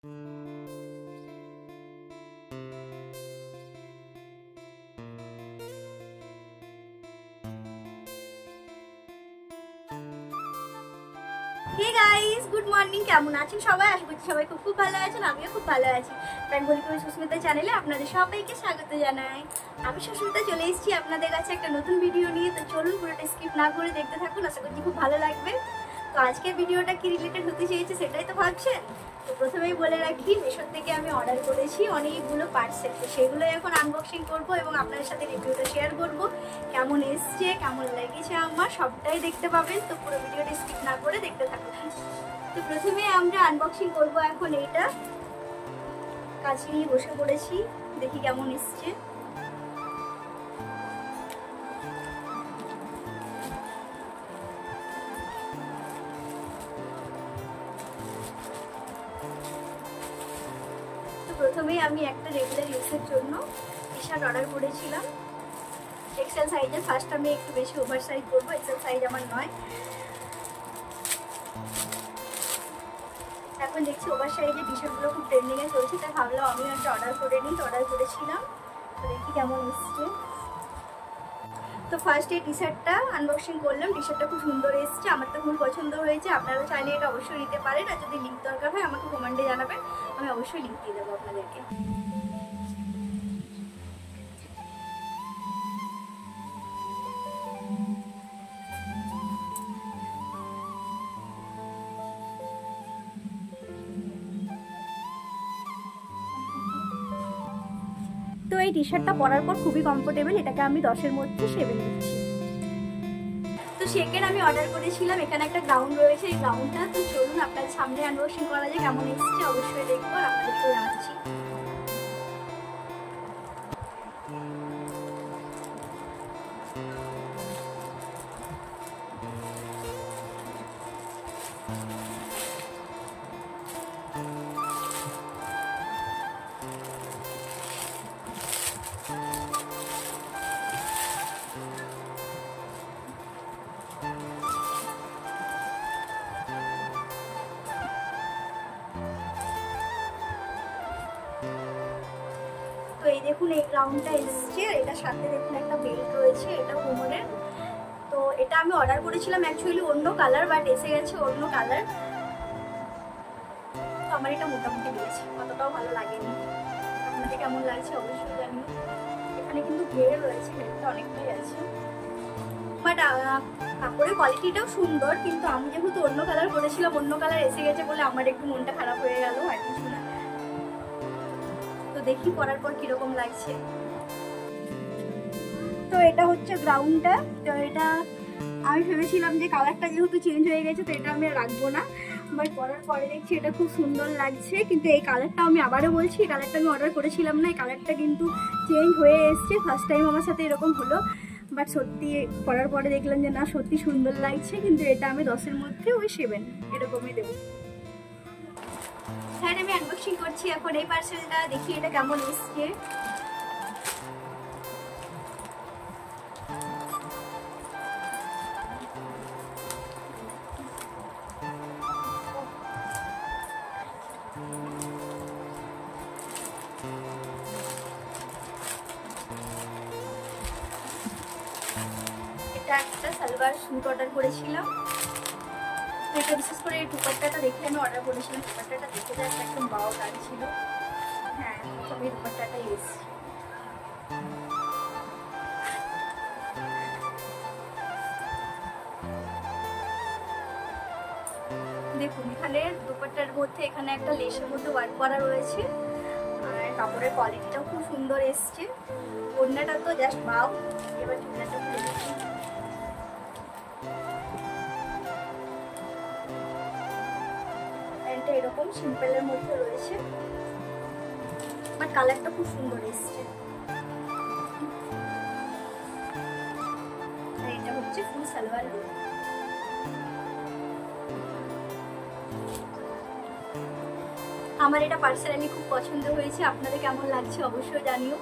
Hey guys, good morning. কেমন আছেন সবাই? আশা করছি সবাই খুব ভালো আছেন। আমিও খুব ভালো আছি। বেঙ্গলি করে সুস্মিতা চ্যানেলে আপনাদের সবাইকে স্বাগত জানাই। আমি সুস্মিতা চলে এসেছি আপনাদের কাছে একটা নতুন ভিডিও নিয়ে। তো চলুন পুরোটা স্কিপ না করে দেখতে থাকুন, আশা করছি খুব ভালো লাগবে। তো আজকের ভিডিওটা কি রিলেটেড হতে চেয়েছে সেটাই তো ভাবছেন। তো প্রথমেই বলে রাখি, মিশো থেকে আমি অর্ডার করেছি অনেকগুলো পার্সেল। তো সেগুলো এখন আনবক্সিং করব এবং আপনাদের সাথে রিভিউটা শেয়ার করব। কেমন এসছে, কেমন লেগেছে আমার সবটাই দেখতে পাবেন। তো পুরো ভিডিওটা স্কিপ না করে দেখতে থাকুন। তো প্রথমে আমরা আনবক্সিং করব এখন এইটা। কাছে নিয়ে বসে পড়েছি, দেখি কেমন এসছে। প্রথমেই আমি একটা রেগুলার ইউজের জন্য টি শার্ট অর্ডার করেছিলাম এক্সেল সাইজে। ফার্স্ট আমি একটু বেশি ওভার সাইজ করবো, এক্সেল সাইজ আমার নয়। এখন দেখছি ওভার সাইজে টি শার্টগুলো খুব ট্রেন্ডিংয়ে চলছে, তাই ভাবলাম আমি একটা অর্ডার করে নিই। তো অর্ডার করেছিলাম, তো দেখি কেমন এসছে। তো ফার্স্ট এই টি শার্টটা আনবক্সিং করলাম। টি শার্টটা খুব সুন্দর এসছে, আমার তো খুব পছন্দ হয়েছে। আপনারা চাইলে এটা অবশ্যই নিতে পারেন, আর যদি লিঙ্ক দরকার হয় আমাকে কমেন্টে জানাবেন, আমি অবশ্যই লিঙ্ক দিয়ে দেবো আপনাদেরকে। তো এই টি শার্টটা পরার পর খুবই কমফোর্টেবল। এটাকে আমি 10-এর মধ্যে 7 দিচ্ছি। তো সেকেন্ড আমি অর্ডার করেছিলাম, এখানে একটা গ্রাউন্ড রয়েছে, এই গ্রাউন্ডটা। তো চলুন আপনাদের সামনে আনবক্সিং করা যায়, কেমন এসেছে অবশ্যই দেখবো, আপনাদেরকে জানাচ্ছি। তো এই দেখুন, এই গ্রাউন্ডটা এসছে। এটার সাথে দেখুন একটা বেল্ট রয়েছে, এটা কোমরের। তো এটা আমি অর্ডার করেছিলাম অ্যাকচুয়ালি অন্য কালার, বাট এসে গেছে অন্য কালার। তো আমার এটা মোটামুটি লেগেছে, অতটাও ভালো লাগেনি। আপনাদের কেমন লাগছে অবশ্যই জানিও। এখানে কিন্তু ঘের রয়েছে, ঘেরটা অনেকটাই আছে, বাট কাপড়ের কোয়ালিটিটাও সুন্দর। কিন্তু আমি যেহেতু অন্য কালার করেছিলাম, অন্য কালার এসে গেছে বলে আমার একটু মনটা খারাপ হয়ে গেল, আর কিছু না। তো দেখি পরার পর কিরকম লাগছে। তো এটা হচ্ছে গ্রাউন্ডটা। তো এটা আমি ভেবেছিলাম যে কালারটা যেহেতু চেঞ্জ হয়ে গেছে তো এটা আমি রাখবো না, বাট পরার পরে দেখছি এটা খুব সুন্দর লাগছে। কিন্তু এই কালারটা আমি আবারও বলছি, এই কালারটা আমি অর্ডার করেছিলাম না, এই কালারটা কিন্তু চেঞ্জ হয়ে এসছে। ফার্স্ট টাইম আমার সাথে এরকম হলো, বাট সত্যি পরার পরে দেখলাম যে না, সত্যি সুন্দর লাগছে। কিন্তু এটা আমি 10-এর মধ্যে ওই 7 এরকমই দেবো। হ্যাঁ, আমি আনবক্সিং করছি এখন এই পার্সেলটা, দেখি এটা কেমন এসছে। এটা একটা সালোয়ার স্যুট অর্ডার করেছিলাম। এটা বিশেষ করে এই দুপাট্টাটা দেখে আমি অর্ডার করেছিলাম। দুপাট্টাটা দেখে যায় একদম বাও লাগছিল। হ্যাঁ, প্রথমে দুপাট্টাটাই এসছে। দেখুন, এখানে দুপাট্টার মধ্যে এখানে একটা লেসের মধ্যে ওয়ার্ক করা রয়েছে, আর কাপড়ের কোয়ালিটিটাও খুব সুন্দর এসছে। ওড়নাটা তো জাস্ট বাও। এবার চুড়িদারটা খুলে দিচ্ছি। প্যান্টটা এরকম সিম্পলের মধ্যে রয়েছে, বাট কালারটা খুব সুন্দর এসছে। আর এটা হচ্ছে ফুল সালোয়ার লুক। আমার এটা পার্সোনালি খুব পছন্দ হয়েছে, আপনাদের কেমন লাগছে অবশ্যই জানিও।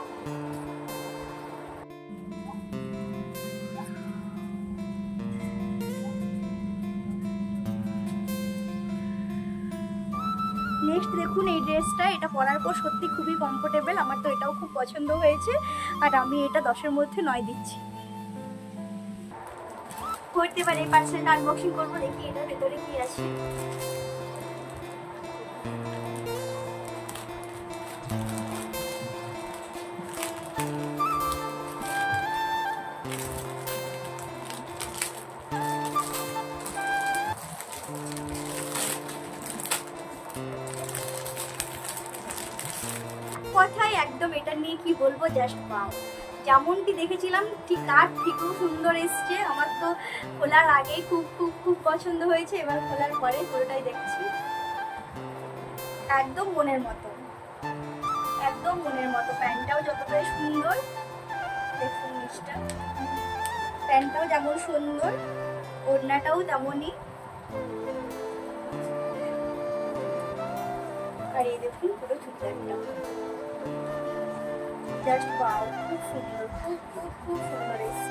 নেক্সট দেখুন এই ড্রেসটা, এটা পরার পর সত্যি খুবই কমফোর্টেবল, আমার তো এটাও খুব পছন্দ হয়েছে। আর আমি এটা 10-এর মধ্যে 9 দিচ্ছি। করতে পারে এই পার্সেলটা আনবক্সিং করবো, দেখি এটার ভেতরে কি আছে। কথাই একদম এটা নিয়ে কি বলবো, জাস্ট ওয়াও। যেমনটি দেখেছিলাম ঠিক তার থেকেও সুন্দর এসছে। আমার তো খোলার আগে খুব খুব খুব পছন্দ হয়েছে, এবার খোলার পরে পুরোটাই দেখছি। একদম মনের মতো, একদম মনের মতো। প্যান্টটাও যতটাই সুন্দর, দেখুন নিচটা, প্যান্টটাও যেমন সুন্দর, ওড়নাটাও তেমনই। আর এই দেখুন পুরো চুড়িদারটা, জাস্ট ওয়াও, খুব সুন্দর, খুব খুব খুব সুন্দর এসছে।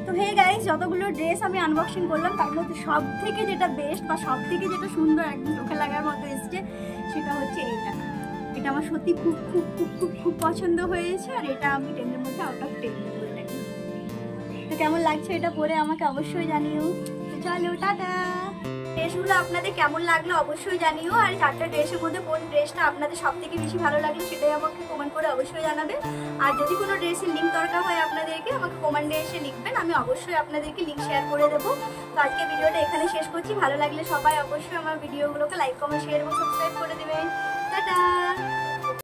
তো হে গাইস, যতগুলো ড্রেস আমি আনবক্সিং করলাম তার মধ্যে সব থেকে যেটা বেস্ট বা সব থেকে যেটা সুন্দর একদম চোখে লাগার মতো এসছে সেটা হচ্ছে এটা। এটা আমার সত্যি খুব খুব খুব খুব খুব পছন্দ হয়েছে। আর এটা আমি 10-এর মধ্যে আউট অফ 10 দেবো এটাকে। তো কেমন লাগছে এটা পরে আমাকে অবশ্যই জানিও। তো চলো টাটা। ড্রেসগুলো আপনাদের কেমন লাগলো অবশ্যই জানিও। আর 4টা ড্রেসের মধ্যে কোন ড্রেসটা আপনাদের সব থেকে বেশি ভালো লাগলো সেটাই আমাকে কমেন্ট করে অবশ্যই জানাবে। আর যদি কোনো ড্রেসের লিঙ্ক দরকার হয় আপনাদেরকে, আমাকে কমেন্টে এসে লিখবেন, আমি অবশ্যই আপনাদেরকে লিঙ্ক শেয়ার করে দেবো। তো আজকে ভিডিওটা এখানে শেষ করছি। ভালো লাগলে সবাই অবশ্যই আমার ভিডিওগুলোকে লাইক, কমেন্ট, শেয়ার এবং সাবস্ক্রাইব করে দেবেন। টাটা।